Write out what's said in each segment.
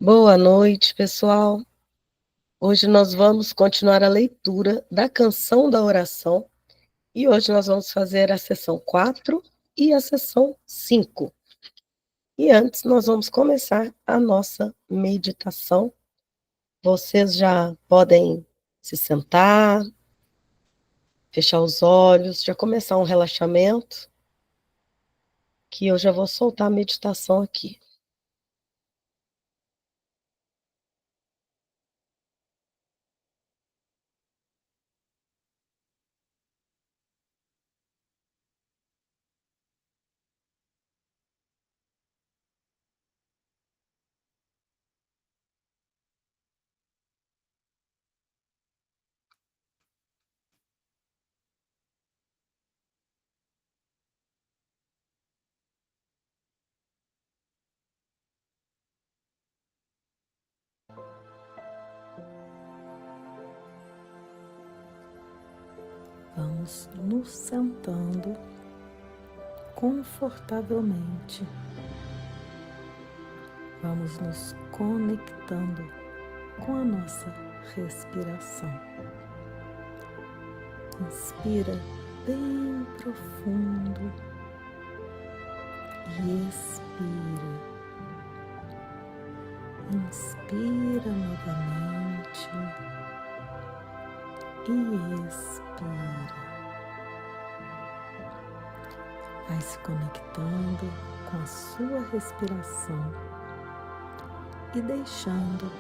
Boa noite, pessoal. Hoje nós vamos continuar a leitura da Canção da Oração e hoje nós vamos fazer a sessão 4 e a sessão 5. E antes nós vamos começar a nossa meditação. Vocês já podem se sentar, fechar os olhos, já começar um relaxamento, que eu já vou soltar a meditação aqui. Vamos nos sentando confortavelmente. Vamos nos conectando com a nossa respiração. Inspira bem profundo e expira. Inspira novamente e expira. Vai se conectando com a sua respiração e deixando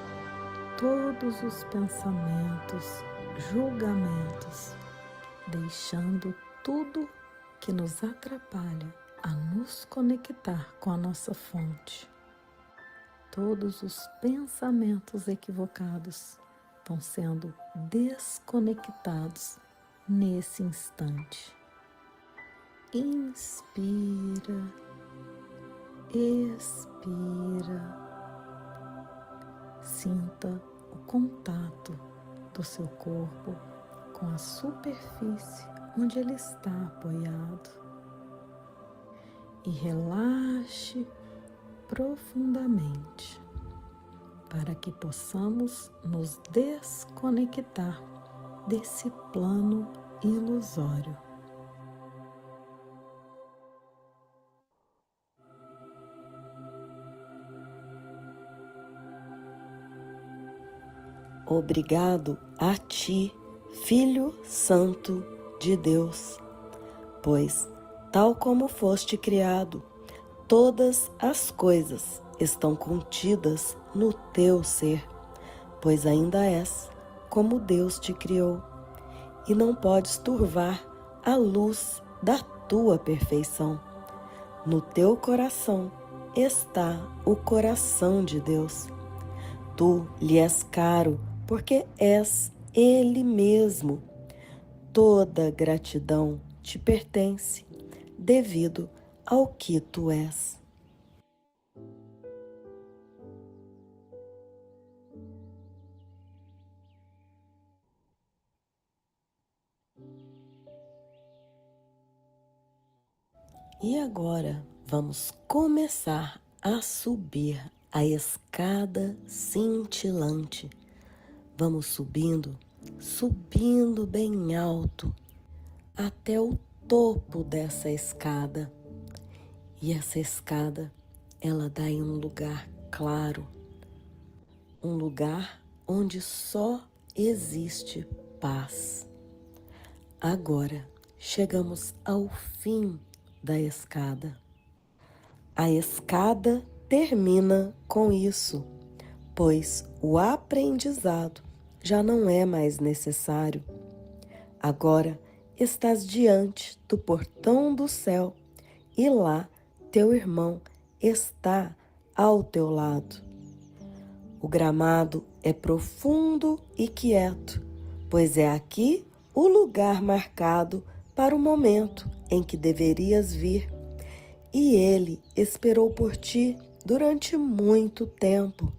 todos os pensamentos, julgamentos, deixando tudo que nos atrapalha a nos conectar com a nossa fonte. Todos os pensamentos equivocados vão sendo desconectados nesse instante. Inspira, expira. Sinta o contato do seu corpo com a superfície onde ele está apoiado. E relaxe profundamente para que possamos nos desconectar desse plano ilusório. Obrigado a ti, Filho Santo de Deus, pois, tal como foste criado, todas as coisas estão contidas no teu ser, pois ainda és como Deus te criou, e não podes turvar a luz da tua perfeição. No teu coração está o coração de Deus. Tu lhe és caro, porque és Ele mesmo. Toda gratidão te pertence, devido ao que tu és. E agora vamos começar a subir a escada cintilante. Vamos subindo, subindo bem alto, até o topo dessa escada. E essa escada, ela dá em um lugar claro, um lugar onde só existe paz. Agora chegamos ao fim da escada. A escada termina com isso, pois o aprendizado já não é mais necessário. Agora estás diante do portão do céu e lá teu irmão está ao teu lado. O gramado é profundo e quieto, pois é aqui o lugar marcado para o momento em que deverias vir. E ele esperou por ti durante muito tempo.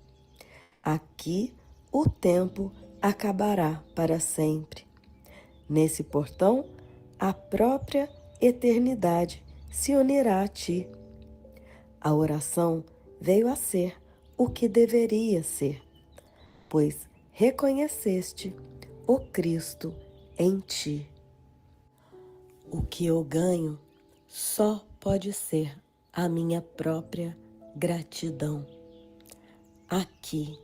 Aqui o tempo acabará para sempre. Nesse portão, a própria eternidade se unirá a ti. A oração veio a ser o que deveria ser, pois reconheceste o Cristo em ti. O que eu ganho só pode ser a minha própria gratidão. Aqui,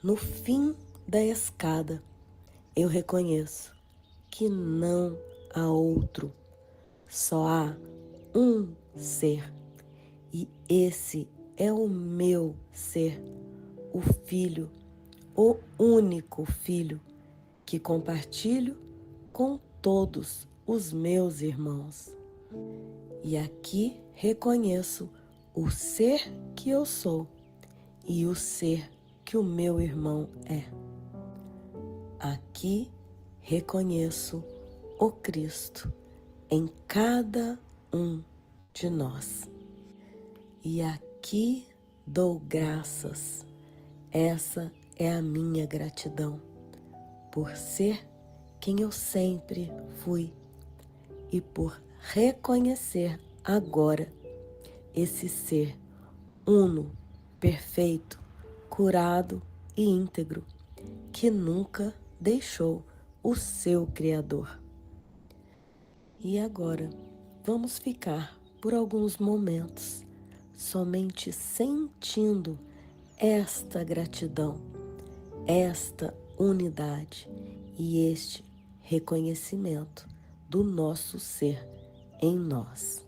no fim da escada, eu reconheço que não há outro, só há um ser, e esse é o meu ser, o Filho, o único Filho que compartilho com todos os meus irmãos. E aqui reconheço o ser que eu sou e o ser que o meu irmão é. Aqui reconheço o Cristo em cada um de nós. E aqui dou graças. Essa é a minha gratidão por ser quem eu sempre fui e por reconhecer agora esse ser uno, perfeito, curado e íntegro, que nunca deixou o seu Criador. E agora vamos ficar por alguns momentos somente sentindo esta gratidão, esta unidade e este reconhecimento do nosso ser em nós.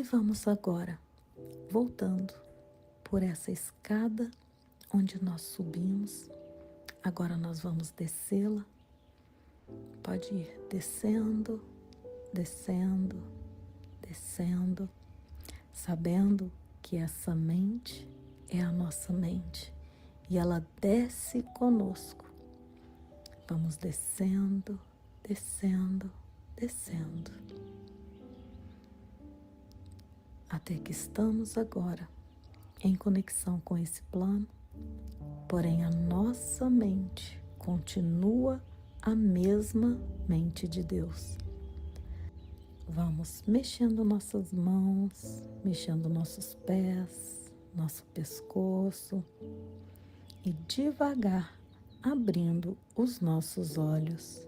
E vamos agora, voltando por essa escada onde nós subimos. Agora nós vamos descê-la. Pode ir descendo, descendo, descendo, sabendo que essa mente é a nossa mente e ela desce conosco. Vamos descendo, descendo, descendo, até que estamos agora em conexão com esse plano, porém a nossa mente continua a mesma mente de Deus. Vamos mexendo nossas mãos, mexendo nossos pés, nosso pescoço e devagar abrindo os nossos olhos.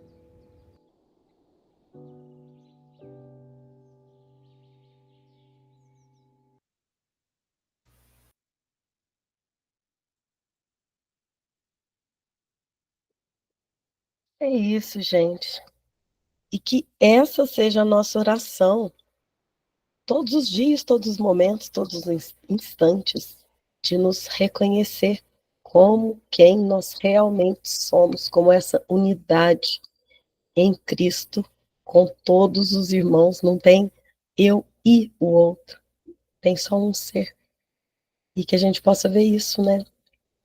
É isso, gente. E que essa seja a nossa oração todos os dias, todos os momentos, todos os instantes, de nos reconhecer como quem nós realmente somos, como essa unidade em Cristo, com todos os irmãos, não tem eu e o outro, tem só um ser. E que a gente possa ver isso, né?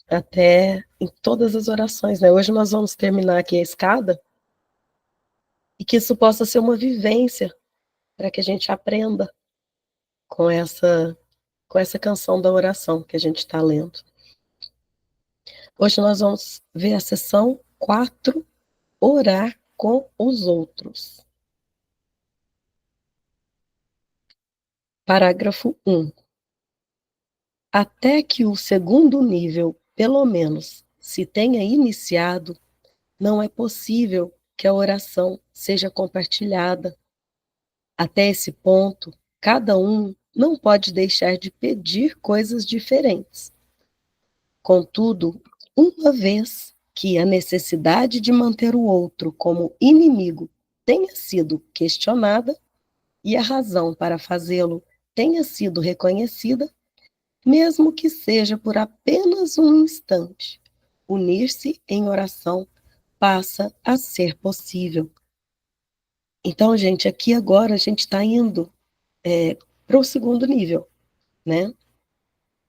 Até em todas as orações, né? Hoje nós vamos terminar aqui a escada, e que isso possa ser uma vivência, para que a gente aprenda com essa canção da oração que a gente está lendo. Hoje nós vamos ver a sessão 4, orar com os outros. Parágrafo 1. Até que o segundo nível, pelo menos, se tenha iniciado, não é possível que a oração seja compartilhada. Até esse ponto, cada um não pode deixar de pedir coisas diferentes. Contudo, uma vez que a necessidade de manter o outro como inimigo tenha sido questionada e a razão para fazê-lo tenha sido reconhecida, mesmo que seja por apenas um instante, unir-se em oração passa a ser possível. Então, gente, aqui agora a gente está indo para o segundo nível, né?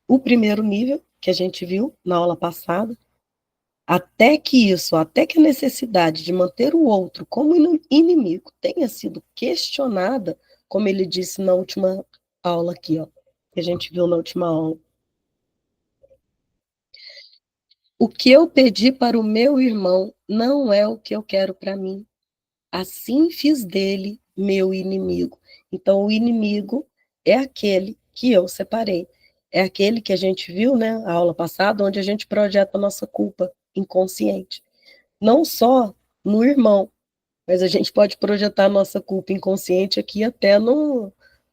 O primeiro nível, que a gente viu na aula passada, até que a necessidade de manter o outro como inimigo tenha sido questionada, como ele disse na última aula aqui, ó, que a gente viu na última aula. O que eu pedi para o meu irmão não é o que eu quero para mim. Assim fiz dele meu inimigo. Então, o inimigo é aquele que eu separei. É aquele que a gente viu, né, a aula passada, onde a gente projeta a nossa culpa inconsciente. Não só no irmão, mas a gente pode projetar a nossa culpa inconsciente aqui até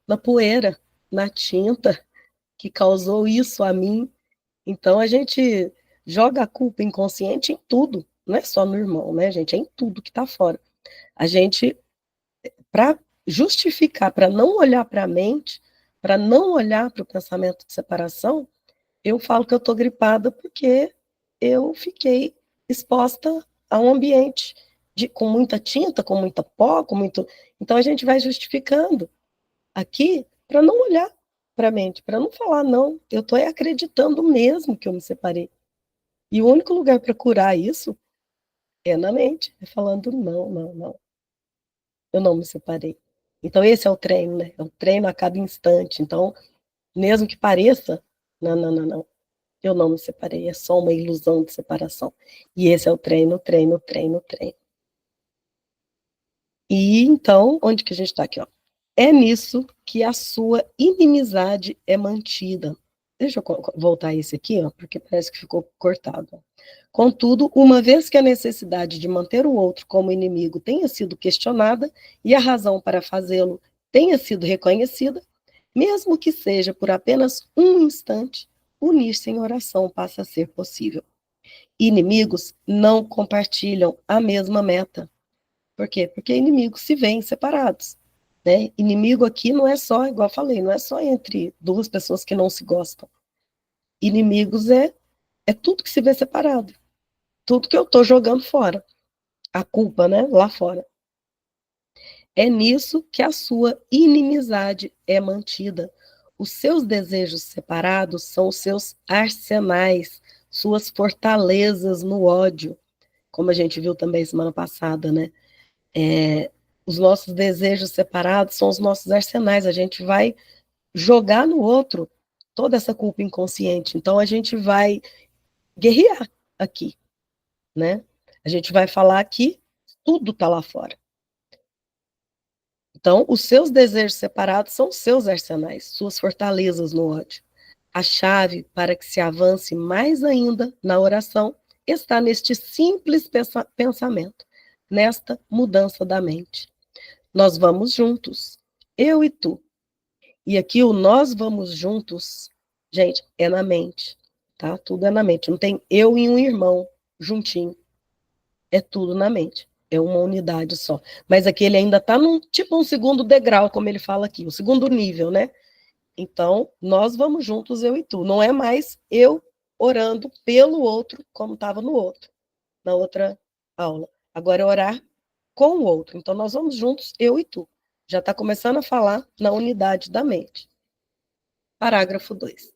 na poeira, na tinta que causou isso a mim. Então, a gente joga a culpa inconsciente em tudo, não é só no irmão, né, gente? É em tudo que está fora. A gente, para justificar, para não olhar para a mente, para não olhar para o pensamento de separação, eu falo que eu estou gripada porque eu fiquei exposta a um ambiente com muita tinta, com muita pó, com muito. Então a gente vai justificando aqui para não olhar para a mente, para não falar, não, eu estou acreditando mesmo que eu me separei. E o único lugar para curar isso é na mente, é falando, não, não, não, eu não me separei. Então esse é o treino, né? É o treino a cada instante. Então, mesmo que pareça, não, não, não, não. Eu não me separei, é só uma ilusão de separação. E esse é o treino, treino, treino, treino. E então, onde que a gente está aqui? Ó? É nisso que a sua inimizade é mantida. Deixa eu voltar esse aqui, ó, porque parece que ficou cortado. Contudo, uma vez que a necessidade de manter o outro como inimigo tenha sido questionada e a razão para fazê-lo tenha sido reconhecida, mesmo que seja por apenas um instante, unir-se em oração passa a ser possível. Inimigos não compartilham a mesma meta. Por quê? Porque inimigos se veem separados. né? Inimigo aqui não é só, igual eu falei, não é só entre duas pessoas que não se gostam. Inimigos é tudo que se vê separado. Tudo que eu estou jogando fora. A culpa, né? Lá fora. É nisso que a sua inimizade é mantida. Os seus desejos separados são os seus arsenais, suas fortalezas no ódio, como a gente viu também semana passada, né? Os nossos desejos separados são os nossos arsenais. A gente vai jogar no outro toda essa culpa inconsciente. Então a gente vai guerrear aqui, né? A gente vai falar que tudo está lá fora. Então, os seus desejos separados são seus arsenais, suas fortalezas no ódio. A chave para que se avance mais ainda na oração está neste simples pensamento, nesta mudança da mente. Nós vamos juntos, eu e tu. E aqui o nós vamos juntos, gente, é na mente, tá? Tudo é na mente. Não tem eu e um irmão juntinho. É tudo na mente. É uma unidade só. Mas aqui ele ainda está num tipo um segundo degrau, como ele fala aqui, o segundo nível, né? Então, nós vamos juntos, eu e tu. Não é mais eu orando pelo outro, como estava no outro, na outra aula. Agora é orar com o outro. Então, nós vamos juntos, eu e tu. Já está começando a falar na unidade da mente. Parágrafo 2.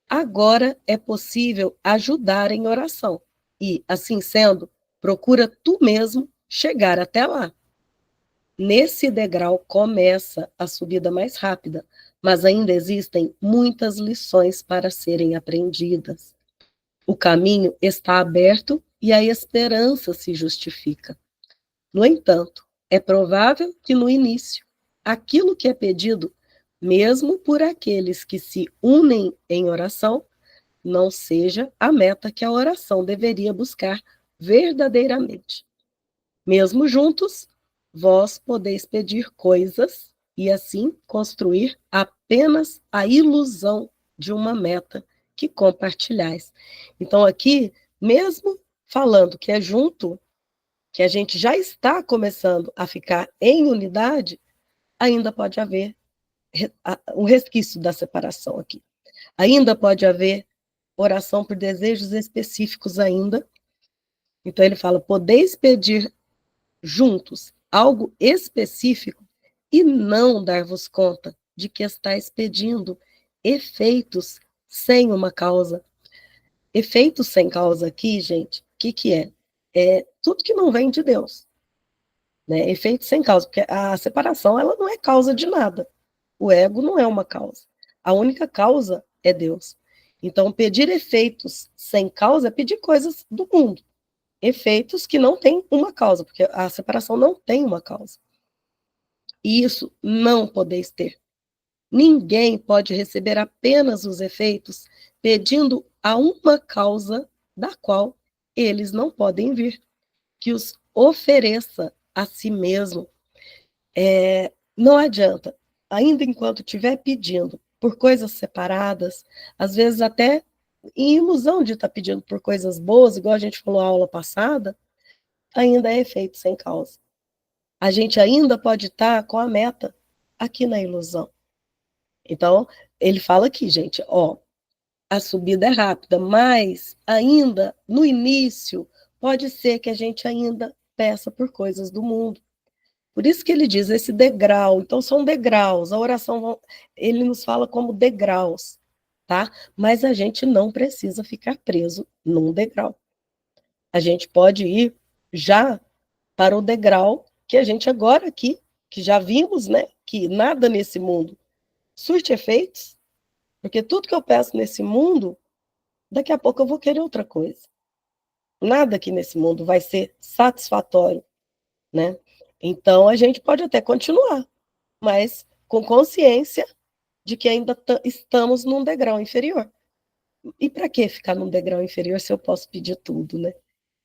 Agora é possível ajudar em oração. E, assim sendo, procura tu mesmo chegar até lá. Nesse degrau começa a subida mais rápida, mas ainda existem muitas lições para serem aprendidas. O caminho está aberto e a esperança se justifica. No entanto, é provável que no início, aquilo que é pedido, mesmo por aqueles que se unem em oração, não seja a meta que a oração deveria buscar verdadeiramente. Mesmo juntos, vós podeis pedir coisas e assim construir apenas a ilusão de uma meta que compartilhais. Então aqui, mesmo falando que é junto, que a gente já está começando a ficar em unidade, ainda pode haver um resquício da separação aqui. Ainda pode haver oração por desejos específicos ainda. Então ele fala, podeis pedir juntos algo específico e não dar-vos conta de que estáis pedindo efeitos sem uma causa. Efeitos sem causa aqui, gente, o que é? É tudo que não vem de Deus. Né? Efeitos sem causa, porque a separação ela não é causa de nada. O ego não é uma causa. A única causa é Deus. Então, pedir efeitos sem causa é pedir coisas do mundo. Efeitos que não têm uma causa, porque a separação não tem uma causa. E isso não podeis ter. Ninguém pode receber apenas os efeitos pedindo a uma causa da qual eles não podem vir, que os ofereça a si mesmo. Não adianta, ainda enquanto estiver pedindo por coisas separadas, às vezes até em ilusão de estar pedindo por coisas boas, igual a gente falou na aula passada, ainda é efeito sem causa. A gente ainda pode estar com a meta aqui na ilusão. Então, ele fala aqui, gente, a subida é rápida, mas ainda no início pode ser que a gente ainda peça por coisas do mundo. Por isso que ele diz esse degrau. Então, são degraus. A oração, ele nos fala como degraus, tá? Mas a gente não precisa ficar preso num degrau. A gente pode ir já para o degrau que a gente agora aqui, que já vimos, né? Que nada nesse mundo surte efeitos, porque tudo que eu peço nesse mundo, daqui a pouco eu vou querer outra coisa. Nada aqui nesse mundo vai ser satisfatório, né? Então, a gente pode até continuar, mas com consciência de que ainda estamos num degrau inferior. E para que ficar num degrau inferior se eu posso pedir tudo, né?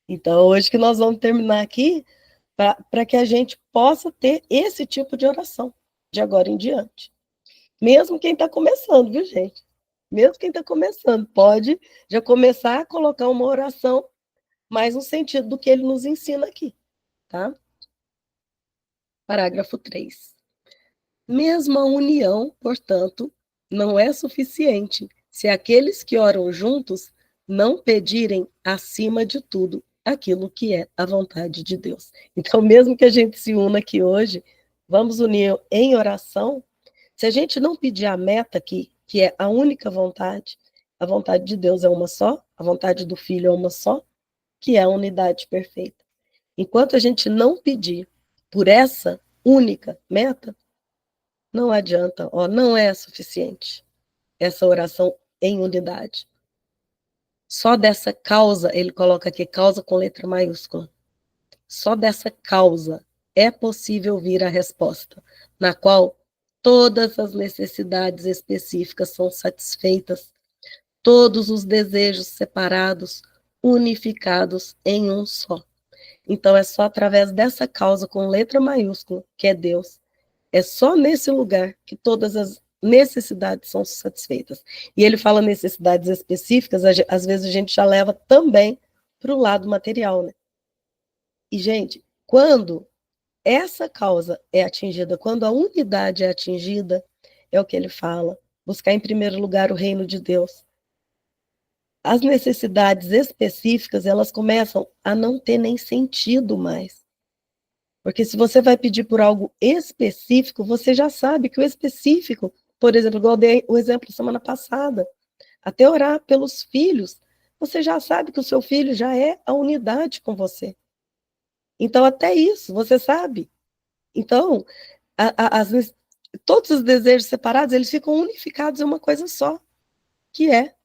Então, hoje que nós vamos terminar aqui, para que a gente possa ter esse tipo de oração, de agora em diante. Mesmo quem está começando, viu, gente? Mesmo quem está começando, pode já começar a colocar uma oração mais no sentido do que ele nos ensina aqui, tá? Parágrafo 3. Mesmo a união, portanto, não é suficiente se aqueles que oram juntos não pedirem, acima de tudo, aquilo que é a vontade de Deus. Então, mesmo que a gente se una aqui hoje, vamos unir em oração, se a gente não pedir a meta aqui, que é a única vontade, a vontade de Deus é uma só, a vontade do Filho é uma só, que é a unidade perfeita. Enquanto a gente não pedir por essa única meta, não adianta, ó, não é suficiente essa oração em unidade. Só dessa causa, ele coloca aqui causa com letra maiúscula. Só dessa causa é possível vir a resposta, na qual todas as necessidades específicas são satisfeitas, todos os desejos separados, unificados em um só. Então é só através dessa causa com letra maiúscula, que é Deus, é só nesse lugar que todas as necessidades são satisfeitas. E ele fala necessidades específicas, às vezes a gente já leva também para o lado material, né? E, gente, quando essa causa é atingida, quando a unidade é atingida, é o que ele fala, buscar em primeiro lugar o reino de Deus. As necessidades específicas, elas começam a não ter nem sentido mais. Porque se você vai pedir por algo específico, você já sabe que o específico, por exemplo, igual eu dei o exemplo semana passada, até orar pelos filhos, você já sabe que o seu filho já é a unidade com você. Então, até isso, você sabe. Então, todos os desejos separados, eles ficam unificados em uma coisa só, que é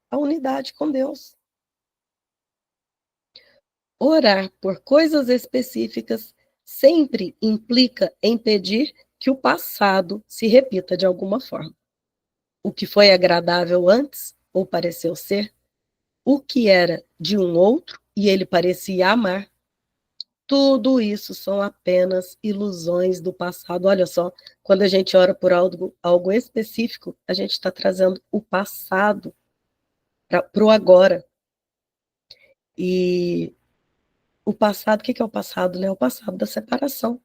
a unidade com Deus. Orar por coisas específicas sempre implica em pedir que o passado se repita de alguma forma. O que foi agradável antes, ou pareceu ser, o que era de um outro e ele parecia amar, tudo isso são apenas ilusões do passado. Olha só, quando a gente ora por algo específico, a gente está trazendo o passado para o agora. E o passado, o que é o passado? Né? O passado da separação.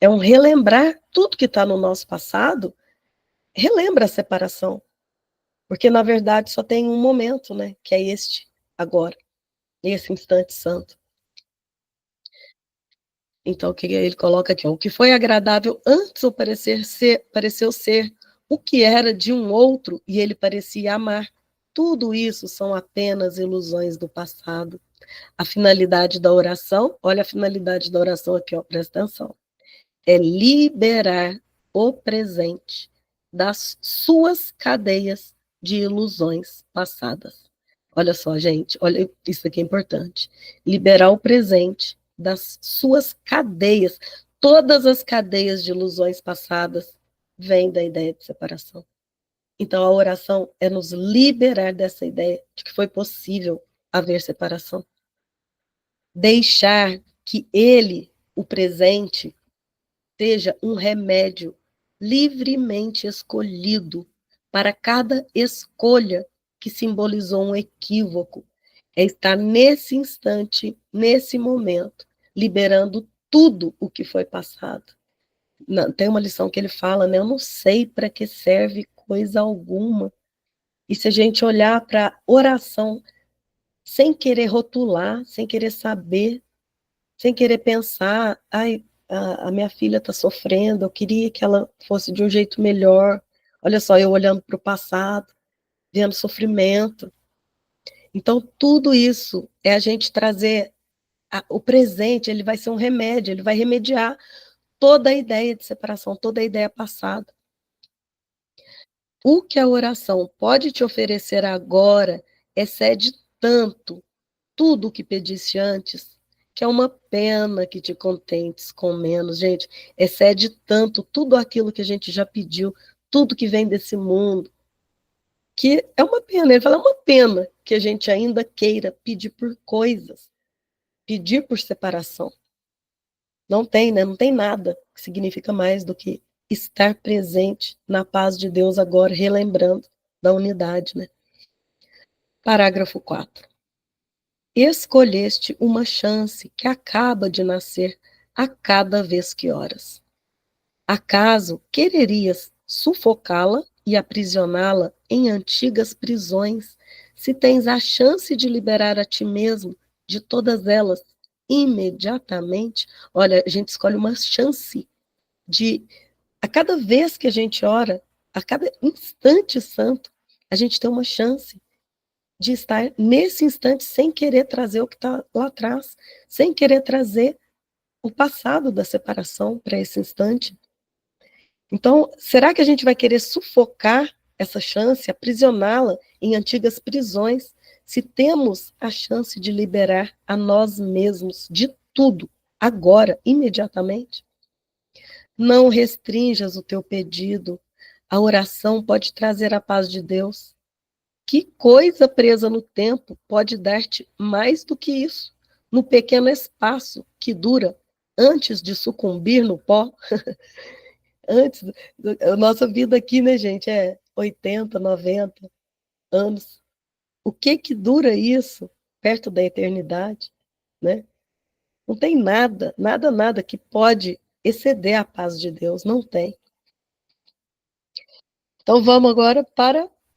É um relembrar tudo que está no nosso passado, relembra a separação. Porque, na verdade, só tem um momento, né? Que é este, agora, esse instante santo. Então, o que ele coloca aqui? O que foi agradável antes ou pareceu ser o que era de um outro e ele parecia amar. Tudo isso são apenas ilusões do passado. A finalidade da oração, olha a finalidade da oração aqui, ó, presta atenção. É liberar o presente das suas cadeias de ilusões passadas. Olha só, gente, olha, isso aqui é importante. Liberar o presente das suas cadeias. Todas as cadeias de ilusões passadas vêm da ideia de separação. Então, a oração é nos liberar dessa ideia de que foi possível haver separação. Deixar que ele, o presente, seja um remédio livremente escolhido para cada escolha que simbolizou um equívoco. É estar nesse instante, nesse momento, liberando tudo o que foi passado. Não, tem uma lição que ele fala, né? Eu não sei para que serve coisa alguma. E se a gente olhar para a oração sem querer rotular, sem querer saber, sem querer pensar, ai, a minha filha está sofrendo, eu queria que ela fosse de um jeito melhor. Olha só, eu olhando para o passado, vendo sofrimento. Então, tudo isso é a gente trazer o presente, ele vai ser um remédio, ele vai remediar toda a ideia de separação, toda a ideia passada. O que a oração pode te oferecer agora excede tanto tudo o que pediste antes, que é uma pena que te contentes com menos. Gente, excede tanto tudo aquilo que a gente já pediu, tudo que vem desse mundo, que é uma pena. Ele fala, é uma pena que a gente ainda queira pedir por coisas, pedir por separação. Não tem, né? Não tem nada que significa mais do que estar presente na paz de Deus agora, relembrando da unidade, né? Parágrafo 4. Escolheste uma chance que acaba de nascer a cada vez que oras. Acaso quererias sufocá-la e aprisioná-la em antigas prisões, se tens a chance de liberar a ti mesmo de todas elas imediatamente? Olha, a gente escolhe uma chance de, a cada vez que a gente ora, a cada instante santo, a gente tem uma chance de estar nesse instante sem querer trazer o que está lá atrás, sem querer trazer o passado da separação para esse instante. Então, será que a gente vai querer sufocar essa chance, aprisioná-la em antigas prisões, se temos a chance de liberar a nós mesmos de tudo, agora, imediatamente? Não restrinjas o teu pedido, a oração pode trazer a paz de Deus. Que coisa presa no tempo pode dar-te mais do que isso, no pequeno espaço que dura antes de sucumbir no pó? Antes, a nossa vida aqui, né, gente, é 80, 90 anos. O que que dura isso perto da eternidade, né? Não tem nada, nada, nada que pode exceder a paz de Deus, não tem. Então vamos agora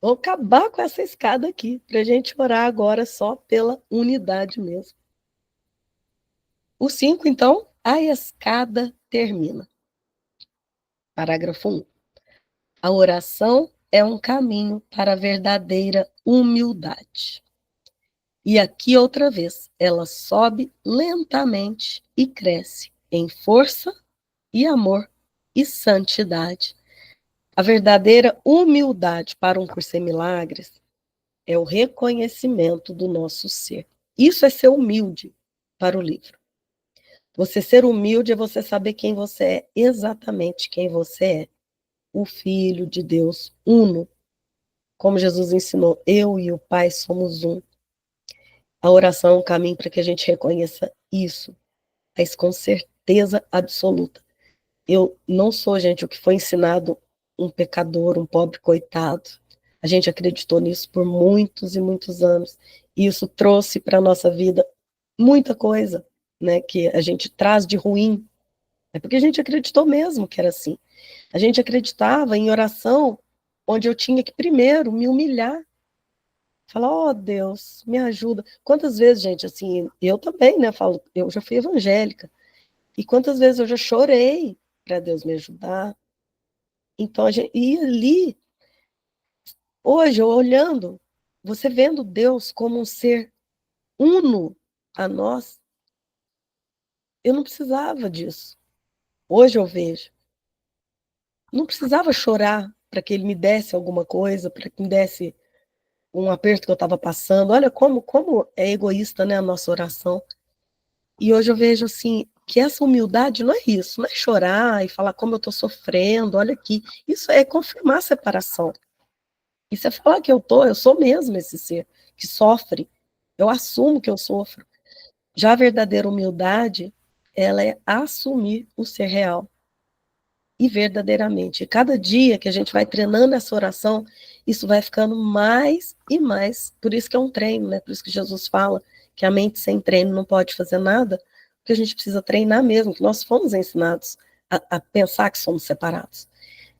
vamos acabar com essa escada aqui, para a gente orar agora só pela unidade mesmo. O 5, então, a escada termina. Parágrafo 1. A oração é um caminho para a verdadeira humildade. E aqui outra vez, ela sobe lentamente e cresce em força e amor e santidade. A verdadeira humildade para um curso em milagres é o reconhecimento do nosso ser. Isso é ser humilde para o livro. Você ser humilde é você saber quem você é, exatamente quem você é. O Filho de Deus uno. Como Jesus ensinou, eu e o Pai somos um. A oração é um caminho para que a gente reconheça isso, mas com certeza absoluta. Eu não sou, gente, o que foi ensinado, um pecador, um pobre coitado. A gente acreditou nisso por muitos e muitos anos. E isso trouxe para a nossa vida muita coisa, né, que a gente traz de ruim. É porque a gente acreditou mesmo que era assim. A gente acreditava em oração onde eu tinha que primeiro me humilhar. Falar, ó Deus, me ajuda. Quantas vezes, gente, assim, eu também, né, falo, eu já fui evangélica. E quantas vezes eu já chorei para Deus me ajudar. Então, e ali, hoje, eu olhando, você vendo Deus como um ser uno a nós, eu não precisava disso. Hoje eu vejo. Não precisava chorar para que ele me desse alguma coisa, para que me desse um aperto que eu estava passando. Olha como é egoísta, né, a nossa oração. E hoje eu vejo assim que essa humildade não é isso, não é chorar e falar como eu estou sofrendo, olha aqui. Isso é confirmar a separação. Isso é falar que eu sou mesmo esse ser que sofre. Eu assumo que eu sofro. Já a verdadeira humildade, ela é assumir o ser real. E verdadeiramente. E cada dia que a gente vai treinando essa oração, isso vai ficando mais e mais. Por isso que é um treino, né? Por isso que Jesus fala que a mente sem treino não pode fazer nada, porque a gente precisa treinar mesmo, que nós fomos ensinados a pensar que somos separados.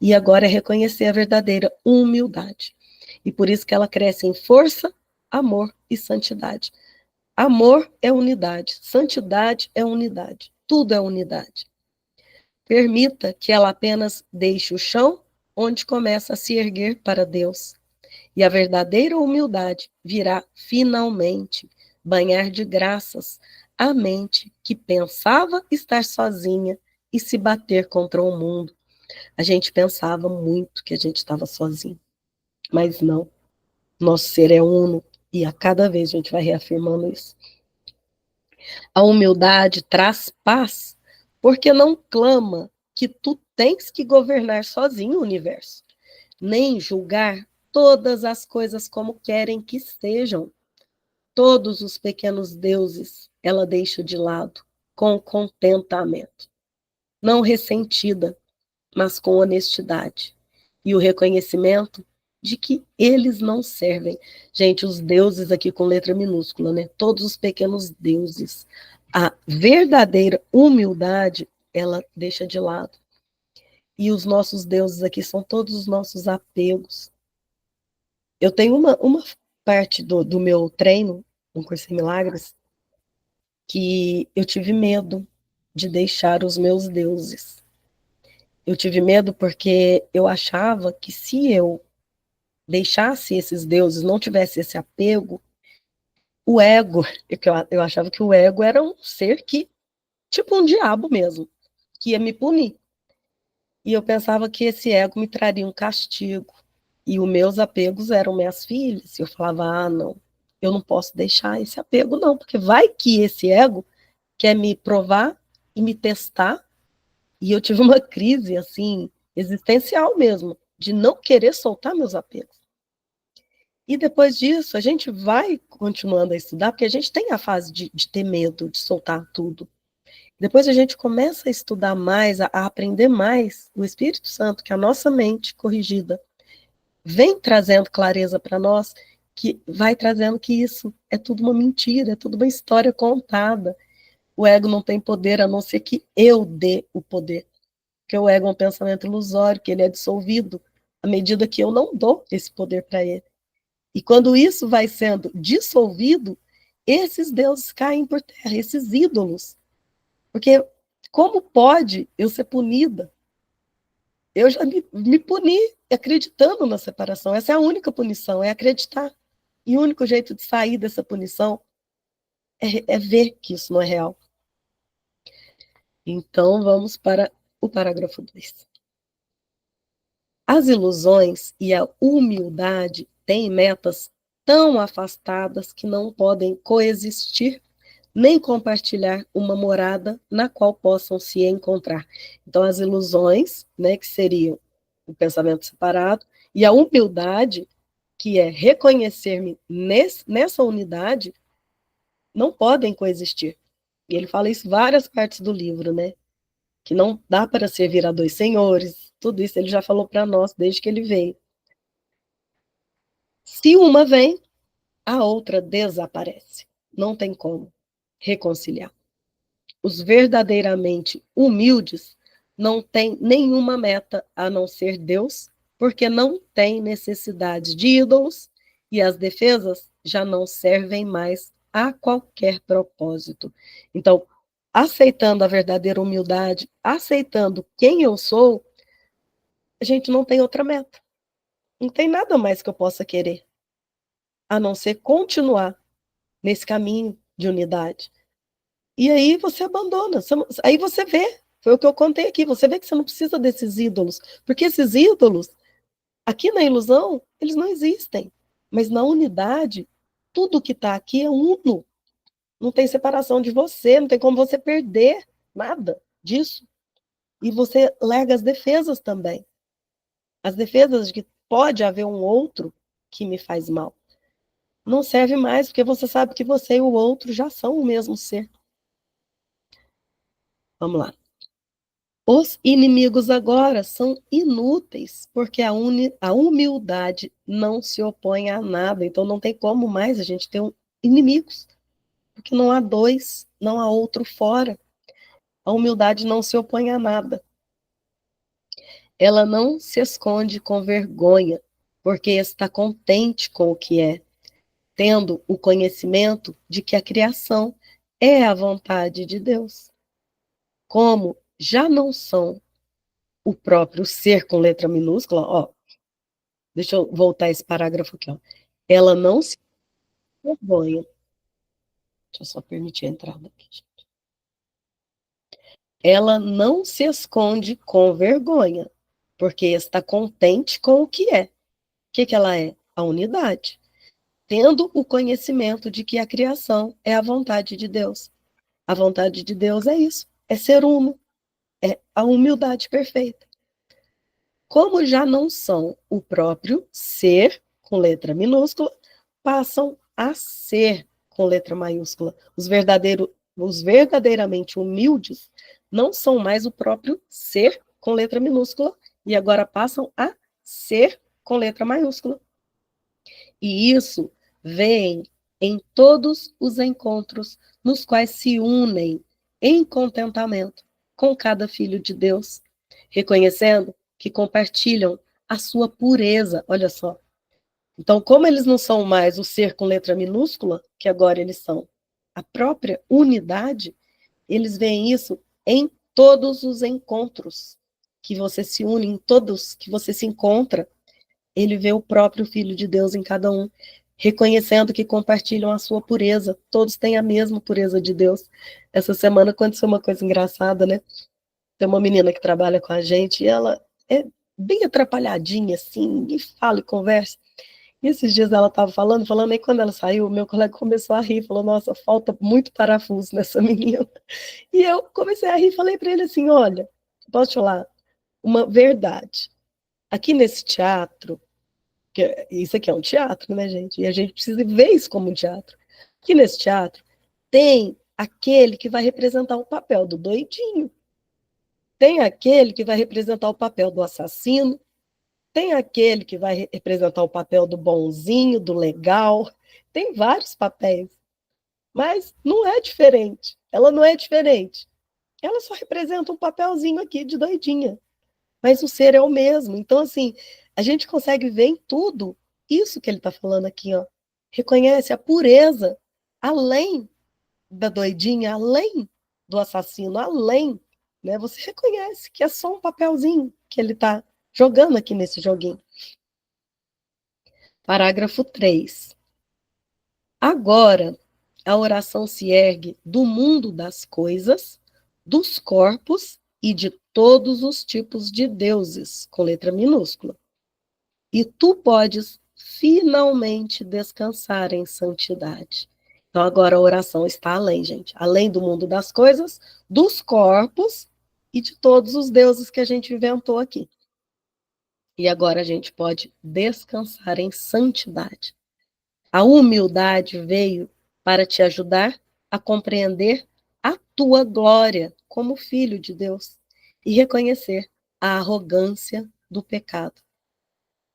E agora é reconhecer a verdadeira humildade. E por isso que ela cresce em força, amor e santidade. Amor é unidade, santidade é unidade, tudo é unidade. Permita que ela apenas deixe o chão onde começa a se erguer para Deus. E a verdadeira humildade virá finalmente banhar de graças a mente que pensava estar sozinha e se bater contra o mundo. A gente pensava muito que a gente estava sozinho, mas não. Nosso ser é uno e a cada vez a gente vai reafirmando isso. A humildade traz paz porque não clama que tu tens que governar sozinho o universo, nem julgar todas as coisas como querem que sejam. Todos os pequenos deuses ela deixa de lado, com contentamento. Não ressentida, mas com honestidade. E o reconhecimento de que eles não servem. Gente, os deuses aqui com letra minúscula, né? Todos os pequenos deuses. A verdadeira humildade, ela deixa de lado. E os nossos deuses aqui são todos os nossos apegos. Eu tenho uma parte do meu treino, no Curso em Milagres, que eu tive medo de deixar os meus deuses. Eu tive medo porque eu achava que se eu deixasse esses deuses, não tivesse esse apego, o ego, eu achava que o ego era um ser que, tipo um diabo mesmo, que ia me punir. E eu pensava que esse ego me traria um castigo. E os meus apegos eram minhas filhas. E eu falava, não, eu não posso deixar esse apego, não, porque vai que esse ego quer me provar e me testar. E eu tive uma crise, assim, existencial mesmo, de não querer soltar meus apegos. E depois disso, a gente vai continuando a estudar, porque a gente tem a fase de ter medo, de soltar tudo. Depois a gente começa a estudar mais, a aprender mais. O Espírito Santo, que é a nossa mente corrigida, vem trazendo clareza para nós, que vai trazendo que isso é tudo uma mentira, é tudo uma história contada. O ego não tem poder a não ser que eu dê o poder. Porque o ego é um pensamento ilusório, que ele é dissolvido à medida que eu não dou esse poder para ele. E quando isso vai sendo dissolvido, esses deuses caem por terra, esses ídolos. Porque como pode eu ser punida? Eu já me puni acreditando na separação. Essa é a única punição, é acreditar. E o único jeito de sair dessa punição é ver que isso não é real. Então, vamos para o parágrafo 2. As ilusões e a humildade têm metas tão afastadas que não podem coexistir nem compartilhar uma morada na qual possam se encontrar. Então, as ilusões, né, que seriam o pensamento separado, e a humildade, que é reconhecer-me nessa unidade, não podem coexistir. E ele fala isso em várias partes do livro, né? Que não dá para servir a dois senhores, tudo isso ele já falou para nós desde que ele veio. Se uma vem, a outra desaparece. Não tem como reconciliar. Os verdadeiramente humildes não têm nenhuma meta a não ser Deus, porque não têm necessidade de ídolos e as defesas já não servem mais a qualquer propósito. Então, aceitando a verdadeira humildade, aceitando quem eu sou, a gente não tem outra meta. Não tem nada mais que eu possa querer, a não ser continuar nesse caminho de unidade. E aí você abandona, aí você vê, foi o que eu contei aqui, você vê que você não precisa desses ídolos, porque esses ídolos, aqui na ilusão, eles não existem, mas na unidade, tudo que está aqui é uno, não tem separação de você, não tem como você perder nada disso, e você larga as defesas também, as defesas de que pode haver um outro que me faz mal, não serve mais, porque você sabe que você e o outro já são o mesmo ser. Vamos lá. Os inimigos agora são inúteis, porque a humildade não se opõe a nada. Então não tem como mais a gente ter inimigos, porque não há dois, não há outro fora. A humildade não se opõe a nada. Ela não se esconde com vergonha, porque está contente com o que é, tendo o conhecimento de que a criação é a vontade de Deus. Como já não são o próprio ser com letra minúscula, ó, deixa eu voltar esse parágrafo aqui, ó. Ela não se vergonha. Deixa eu só permitir a entrada aqui, gente. Ela não se esconde com vergonha, porque está contente com o que é. O que ela é? A unidade. Tendo o conhecimento de que a criação é a vontade de Deus. A vontade de Deus é isso, é ser uno, é a humildade perfeita. Como já não são o próprio ser, com letra minúscula, passam a ser, com letra maiúscula. Os verdadeiramente humildes não são mais o próprio ser, com letra minúscula, e agora passam a ser, com letra maiúscula. E isso vem em todos os encontros nos quais se unem em contentamento com cada filho de Deus reconhecendo que compartilham a sua pureza, olha só. Então, como eles não são mais o ser com letra minúscula, que agora eles são a própria unidade, eles veem isso em todos os encontros que você se une, em todos que você se encontra, ele vê o próprio Filho de Deus em cada um, reconhecendo que compartilham a sua pureza, todos têm a mesma pureza de Deus. Essa semana aconteceu uma coisa engraçada, né? Tem uma menina que trabalha com a gente e ela é bem atrapalhadinha, assim, e fala e conversa. E esses dias ela estava falando, e quando ela saiu, meu colega começou a rir, falou, nossa, falta muito parafuso nessa menina. E eu comecei a rir e falei para ele assim, olha, posso te falar uma verdade. Aqui nesse teatro, isso aqui é um teatro, né, gente? E a gente precisa ver isso como um teatro. Aqui nesse teatro tem aquele que vai representar o papel do doidinho, tem aquele que vai representar o papel do assassino, tem aquele que vai representar o papel do bonzinho, do legal, tem vários papéis, mas não é diferente. Ela não é diferente. Ela só representa um papelzinho aqui de doidinha, mas o ser é o mesmo. Então, assim, a gente consegue ver em tudo isso que ele está falando aqui, ó. Reconhece a pureza, além da doidinha, além do assassino, além, né? Você reconhece que é só um papelzinho que ele está jogando aqui nesse joguinho. Parágrafo 3. Agora, a oração se ergue do mundo das coisas, dos corpos e de todos os tipos de deuses, com letra minúscula. E tu podes finalmente descansar em santidade. Então, agora a oração está além, gente. Além do mundo das coisas, dos corpos e de todos os deuses que a gente inventou aqui. E agora a gente pode descansar em santidade. A humildade veio para te ajudar a compreender a tua glória como filho de Deus e reconhecer a arrogância do pecado.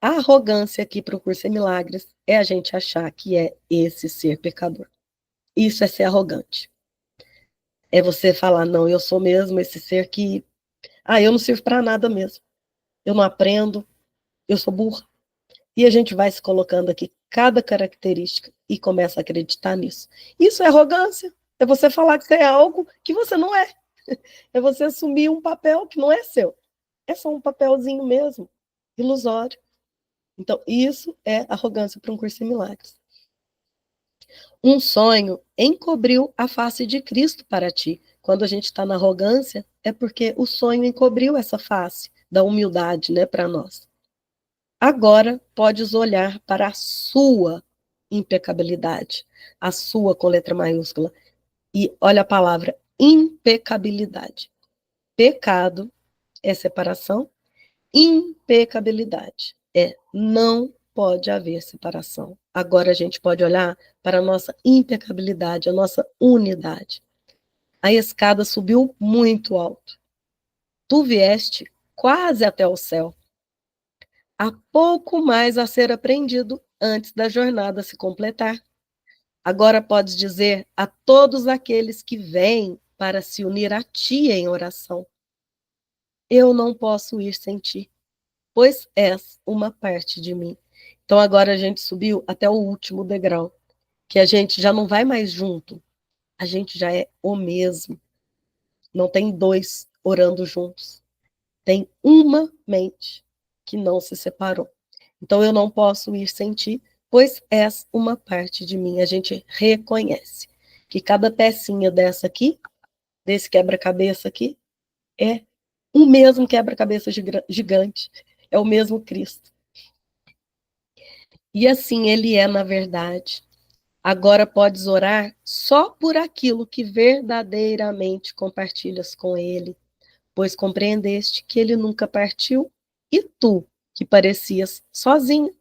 A arrogância aqui para o Curso em Milagres é a gente achar que é esse ser pecador. Isso é ser arrogante. É você falar, não, eu sou mesmo esse ser que, eu não sirvo para nada mesmo. Eu não aprendo, eu sou burra. E a gente vai se colocando aqui cada característica e começa a acreditar nisso. Isso é arrogância. É você falar que você é algo que você não é. É você assumir um papel que não é seu. É só um papelzinho mesmo, ilusório. Então, isso é arrogância para um curso em milagres. Um sonho encobriu a face de Cristo para ti. Quando a gente está na arrogância, é porque o sonho encobriu essa face da humildade, né, para nós. Agora podes olhar para a sua impecabilidade, a sua com letra maiúscula, e olha a palavra impecabilidade. Pecado é separação, impecabilidade é não pode haver separação. Agora a gente pode olhar para a nossa impecabilidade, a nossa unidade. A escada subiu muito alto. Tu vieste quase até o céu. Há pouco mais a ser aprendido antes da jornada se completar. Agora podes dizer a todos aqueles que vêm para se unir a ti em oração: eu não posso ir sem ti, pois és uma parte de mim. Então agora a gente subiu até o último degrau, que a gente já não vai mais junto, a gente já é o mesmo. Não tem dois orando juntos, tem uma mente que não se separou. Então eu não posso ir sem ti, pois és uma parte de mim. A gente reconhece que cada pecinha dessa aqui, desse quebra-cabeça aqui, é o mesmo quebra-cabeça gigante, é o mesmo Cristo. E assim ele é na verdade. Agora podes orar só por aquilo que verdadeiramente compartilhas com ele, pois compreendeste que ele nunca partiu e tu, que parecias sozinho,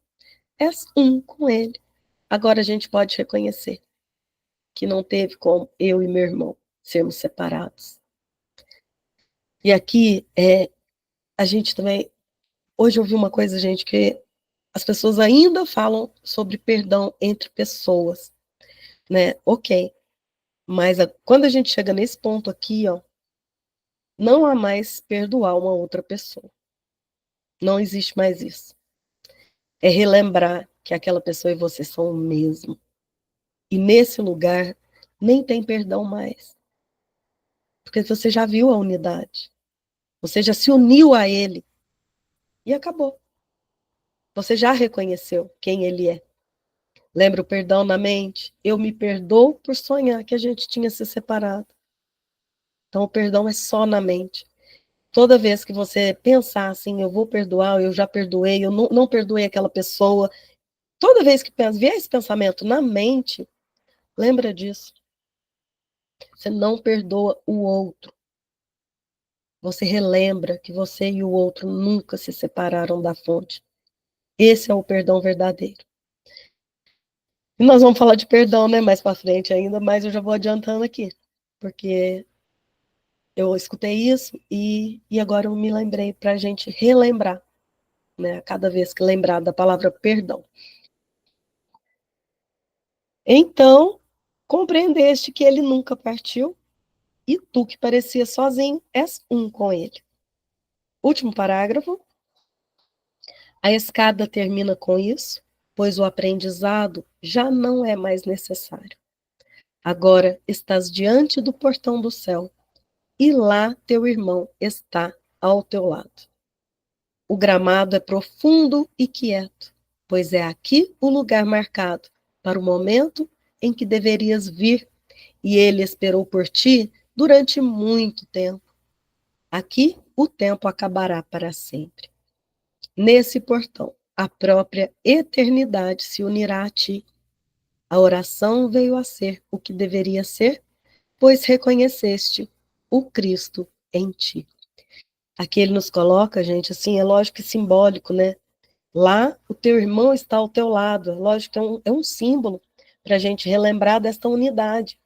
és um com ele. Agora a gente pode reconhecer que não teve como eu e meu irmão sermos separados. E aqui, a gente também... Hoje eu vi uma coisa, gente, que as pessoas ainda falam sobre perdão entre pessoas, né? Ok. Mas quando a gente chega nesse ponto aqui, ó, Não há mais perdoar uma outra pessoa. Não existe mais isso. É relembrar que aquela pessoa e você são o mesmo. E nesse lugar, nem tem perdão mais. Porque você já viu a unidade. Você já se uniu a ele. E acabou. Você já reconheceu quem ele é. Lembra o perdão na mente? Eu me perdoo por sonhar que a gente tinha se separado. Então, o perdão é só na mente. Toda vez que você pensar assim, eu vou perdoar, eu já perdoei, eu não perdoei aquela pessoa. Toda vez que vier esse pensamento na mente, lembra disso. Você não perdoa o outro. Você relembra que você e o outro nunca se separaram da fonte. Esse é o perdão verdadeiro. E nós vamos falar de perdão, né, mais para frente ainda, mas eu já vou adiantando aqui, porque eu escutei isso e agora eu me lembrei para a gente relembrar, né, cada vez que lembrar da palavra perdão. Então, compreendeste que ele nunca partiu e tu que parecia sozinho és um com ele. Último parágrafo. A escada termina com isso, pois o aprendizado já não é mais necessário. Agora estás diante do portão do céu e lá teu irmão está ao teu lado. O gramado é profundo e quieto, pois é aqui o lugar marcado para o momento em que deverias vir, e ele esperou por ti durante muito tempo. Aqui o tempo acabará para sempre. Nesse portão, a própria eternidade se unirá a ti. A oração veio a ser o que deveria ser, pois reconheceste o Cristo em ti. Aqui ele nos coloca, gente, assim, é lógico que simbólico, né? Lá o teu irmão está ao teu lado, é lógico que é um símbolo para a gente relembrar desta unidade,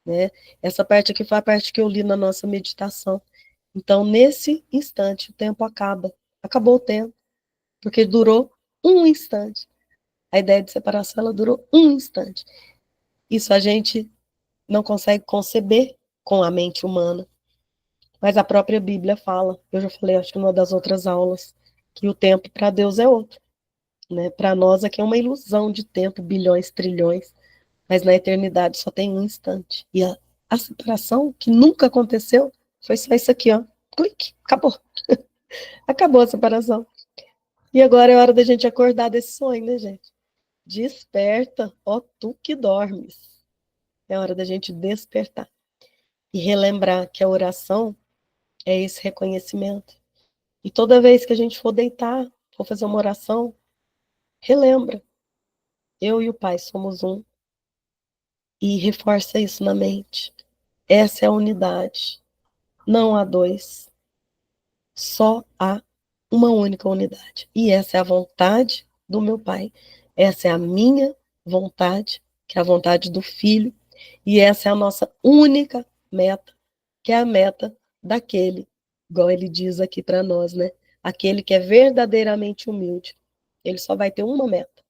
né? Essa parte aqui foi a parte que eu li na nossa meditação. Então, nesse instante, o tempo acaba. Acabou o tempo, porque durou um instante. A ideia de separação, ela durou um instante. Isso a gente não consegue conceber com a mente humana. Mas a própria Bíblia fala, eu já falei, acho que numa das outras aulas, que o tempo para Deus é outro. Né? Para nós aqui é uma ilusão de tempo, bilhões, trilhões, mas na eternidade só tem um instante. E a separação, que nunca aconteceu, foi só isso aqui, ó. Clique, acabou. Acabou a separação. E agora é hora da gente acordar desse sonho, né, gente? Desperta, ó tu que dormes. É hora da gente despertar. E relembrar que a oração é esse reconhecimento. E toda vez que a gente for deitar, for fazer uma oração, relembra. Eu e o Pai somos um. E reforça isso na mente. Essa é a unidade. Não há dois. Só há uma única unidade. E essa é a vontade do meu Pai. Essa é a minha vontade, que é a vontade do Filho. E essa é a nossa única meta, que é a meta daquele, igual ele diz aqui para nós, né? Aquele que é verdadeiramente humilde. Ele só vai ter uma meta,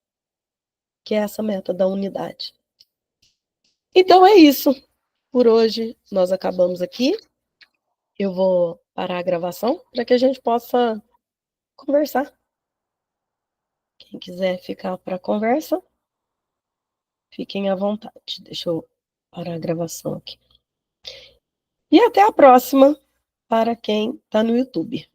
que é essa meta da unidade. Então é isso. Por hoje nós acabamos aqui. Eu vou parar a gravação para que a gente possa conversar. Quem quiser ficar para a conversa, fiquem à vontade. Deixa eu parar a gravação aqui. E até a próxima para quem está no YouTube.